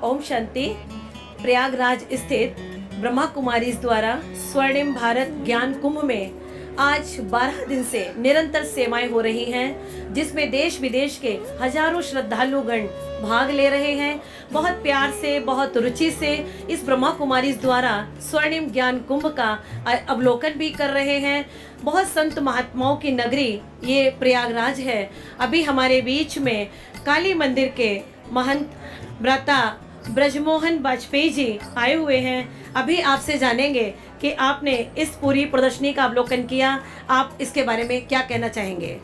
ओम शांति। प्रयागराज स्थित ब्रह्मा कुमारीज द्वारा स्वर्णिम भारत ज्ञान कुंभ में आज 12 दिन से निरंतर सेवाएं हो रही हैं, जिसमें देश विदेश के हजारों श्रद्धालुगण भाग ले रहे हैं। बहुत प्यार से, बहुत रुचि से इस ब्रह्मा कुमारीज द्वारा स्वर्णिम ज्ञान कुंभ का अवलोकन भी कर रहे हैं। बहुत संत महात्माओं की नगरी ये प्रयागराज है। अभी हमारे बीच में काली मंदिर के महंत व्रता ब्रजमोहन वाजपेयी जी आए हुए हैं। अभी आपसे जानेंगे कि आपने इस पूरी प्रदर्शनी का अवलोकन किया, आप इसके बारे में क्या कहना चाहेंगे?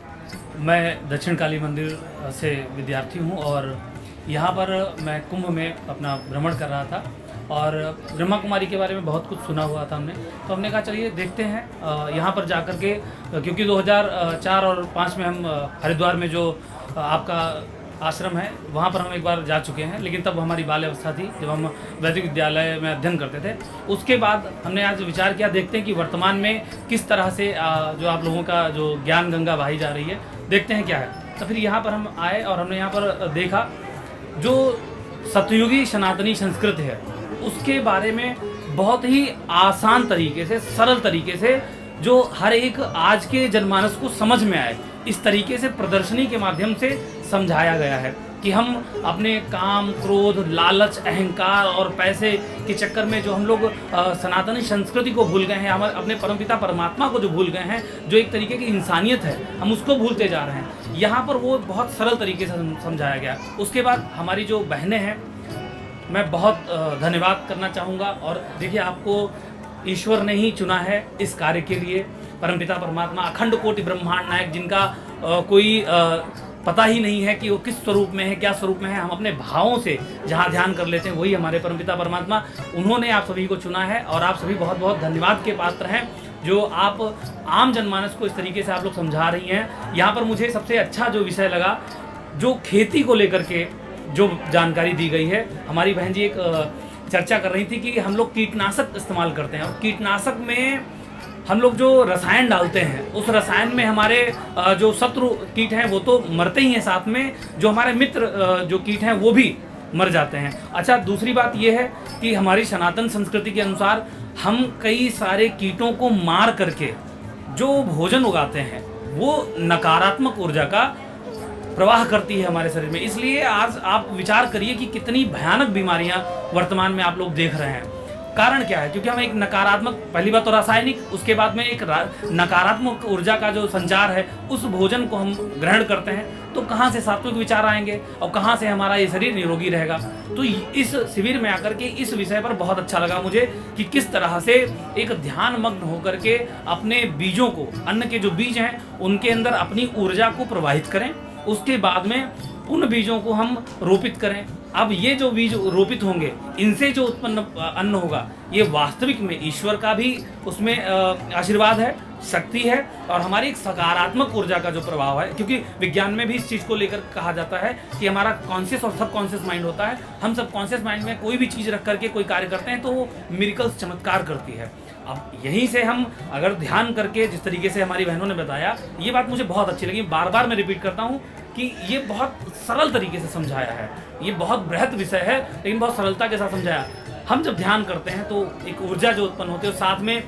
मैं दक्षिण काली मंदिर से विद्यार्थी हूं और यहाँ पर मैं कुंभ में अपना भ्रमण कर रहा था और ब्रह्मा कुमारी के बारे में बहुत कुछ सुना हुआ था हमने, तो हमने कहा चलिए देखते हैं यहाँ पर जाकर के, क्योंकि 2004 और 5 में हम हरिद्वार में जो आपका आश्रम है वहाँ पर हम एक बार जा चुके हैं, लेकिन तब हमारी बाल्य अवस्था थी जब हम वैदिक विद्यालय में अध्ययन करते थे। उसके बाद हमने आज विचार किया, देखते हैं कि वर्तमान में किस तरह से जो आप लोगों का जो ज्ञान गंगा बहाई जा रही है, देखते हैं क्या है। तो फिर यहाँ पर हम आए और हमने यहाँ पर देखा जो सतयुगी सनातनी संस्कृत है उसके बारे में बहुत ही आसान तरीके से, सरल तरीके से, जो हर एक आज के जनमानस को समझ में आए, इस तरीके से प्रदर्शनी के माध्यम से समझाया गया है कि हम अपने काम, क्रोध, लालच, अहंकार और पैसे के चक्कर में जो हम लोग सनातनी संस्कृति को भूल गए हैं, हम अपने परमपिता परमात्मा को जो भूल गए हैं, जो एक तरीके की इंसानियत है, हम उसको भूलते जा रहे हैं। यहाँ पर वो बहुत सरल तरीके से समझाया गया। उसके बाद हमारी जो बहनें हैं, मैं बहुत धन्यवाद करना चाहूँगा। और देखिए, आपको ईश्वर ने ही चुना है इस कार्य के लिए। परमपिता परमात्मा अखंड कोटि ब्रह्मांड नायक, जिनका कोई पता ही नहीं है कि वो किस स्वरूप में है, क्या स्वरूप में है, हम अपने भावों से जहाँ ध्यान कर लेते हैं वही हमारे परमपिता परमात्मा, उन्होंने आप सभी को चुना है। और आप सभी बहुत बहुत धन्यवाद के पात्र हैं जो आप आम जनमानस को इस तरीके से आप लोग समझा रही हैं। यहाँ पर मुझे सबसे अच्छा जो विषय लगा, जो खेती को लेकर के जो जानकारी दी गई है। हमारी बहन जी एक चर्चा कर रही थी कि हम लोग कीटनाशक इस्तेमाल करते हैं और कीटनाशक में हम लोग जो रसायन डालते हैं, उस रसायन में हमारे जो शत्रु कीट हैं वो तो मरते ही हैं, साथ में जो हमारे मित्र जो कीट हैं वो भी मर जाते हैं। अच्छा, दूसरी बात ये है कि हमारी सनातन संस्कृति के अनुसार हम कई सारे कीटों को मार करके जो भोजन उगाते हैं वो नकारात्मक ऊर्जा का प्रवाह करती है हमारे शरीर में। इसलिए आज आप विचार करिए कि कितनी भयानक बीमारियां वर्तमान में आप लोग देख रहे हैं। कारण क्या है? क्योंकि हम एक नकारात्मक, पहली बात तो रासायनिक, उसके बाद में एक नकारात्मक ऊर्जा का जो संचार है, उस भोजन को हम ग्रहण करते हैं, तो कहाँ से सात्विक विचार आएंगे और कहाँ से हमारा ये शरीर निरोगी रहेगा। तो इस शिविर में आकर के इस विषय पर बहुत अच्छा लगा मुझे कि किस तरह से एक ध्यान मग्न होकर के अपने बीजों को, अन्न के जो बीज हैं उनके अंदर अपनी ऊर्जा को प्रवाहित करें, उसके बाद में उन बीजों को हम रोपित करें। अब ये जो बीज रोपित होंगे, इनसे जो उत्पन्न अन्न होगा, ये वास्तविक में ईश्वर का भी उसमें आशीर्वाद है, शक्ति है और हमारी एक सकारात्मक ऊर्जा का जो प्रभाव है। क्योंकि विज्ञान में भी इस चीज़ को लेकर कहा जाता है कि हमारा कॉन्शियस और सब कॉन्शियस माइंड होता है। हम सब कॉन्शियस माइंड में कोई भी चीज़ रख करके कोई कार्य करते हैं तो वो मिरेकल्स, चमत्कार करती है। अब यहीं से हम अगर ध्यान करके, जिस तरीके से हमारी बहनों ने बताया, ये बात मुझे बहुत अच्छी लगी। बार बार मैं रिपीट करता हूँ कि ये बहुत सरल तरीके से समझाया है। ये बहुत बृहद विषय है लेकिन बहुत सरलता के साथ समझाया। हम जब ध्यान करते हैं तो एक ऊर्जा जो उत्पन्न होती है, और साथ में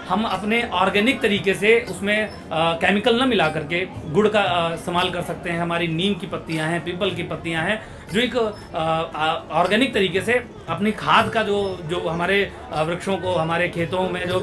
हम अपने ऑर्गेनिक तरीके से उसमें केमिकल न मिला करके गुड़ का इस्तेमाल कर सकते हैं। हमारी नीम की पत्तियां हैं, पीपल की पत्तियां हैं, जो एक ऑर्गेनिक तरीके से अपनी खाद का जो हमारे वृक्षों को, हमारे खेतों में जो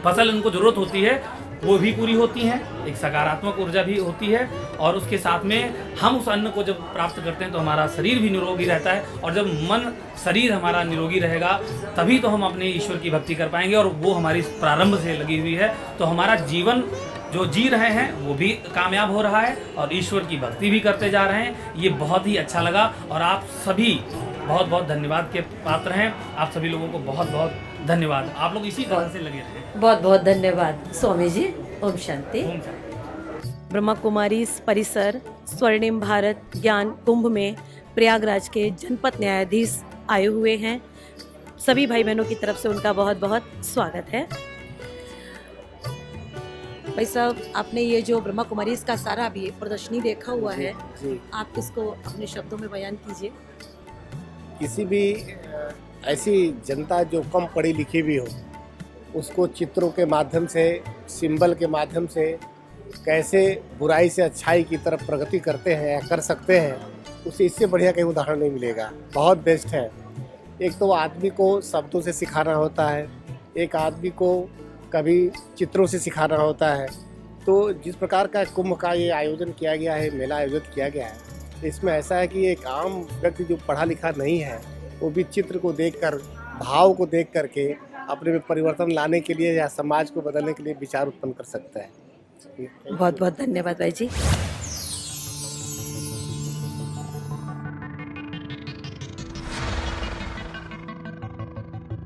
फसल उनको ज़रूरत होती है वो भी पूरी होती हैं। एक सकारात्मक ऊर्जा भी होती है और उसके साथ में हम उस अन्न को जब प्राप्त करते हैं तो हमारा शरीर भी निरोगी रहता है। और जब मन, शरीर हमारा निरोगी रहेगा तभी तो हम अपने ईश्वर की भक्ति कर पाएंगे, और वो हमारी प्रारंभ से लगी हुई है। तो हमारा जीवन जो जी रहे हैं वो भी कामयाब हो रहा है और ईश्वर की भक्ति भी करते जा रहे हैं। ये बहुत ही अच्छा लगा और आप सभी बहुत बहुत धन्यवाद के पात्र हैं। आप सभी लोगों को बहुत बहुत धन्यवाद। आप लोग इसी तरह से लगे रहे। बहुत बहुत धन्यवाद स्वामी जी। ओम शांति। ब्रह्मा कुमारी परिसर स्वर्णिम भारत ज्ञान कुंभ में प्रयागराज के जनपद न्यायाधीश आए हुए हैं। सभी भाई बहनों की तरफ से उनका बहुत बहुत स्वागत है। भाई साहब, आपने ये जो ब्रह्मा कुमारी का सारा भी प्रदर्शनी देखा हुआ है, आप इसको अपने शब्दों में बयान कीजिए। किसी भी ऐसी जनता जो कम पढ़ी लिखी भी हो, उसको चित्रों के माध्यम से, सिंबल के माध्यम से कैसे बुराई से अच्छाई की तरफ प्रगति करते हैं या कर सकते हैं, उसे इससे बढ़िया कहीं उदाहरण नहीं मिलेगा। बहुत बेस्ट है। एक तो आदमी को शब्दों से सिखाना होता है, एक आदमी को कभी चित्रों से सिखाना होता है। तो जिस प्रकार का कुंभ का ये आयोजन किया गया है, मेला आयोजित किया गया है, इसमें ऐसा है कि एक आम व्यक्ति जो पढ़ा लिखा नहीं है, वो भी चित्र को देखकर, भाव को देख करके अपने में परिवर्तन लाने के लिए या समाज को बदलने के लिए विचार उत्पन्न कर सकता है। बहुत बहुत धन्यवाद भाई जी।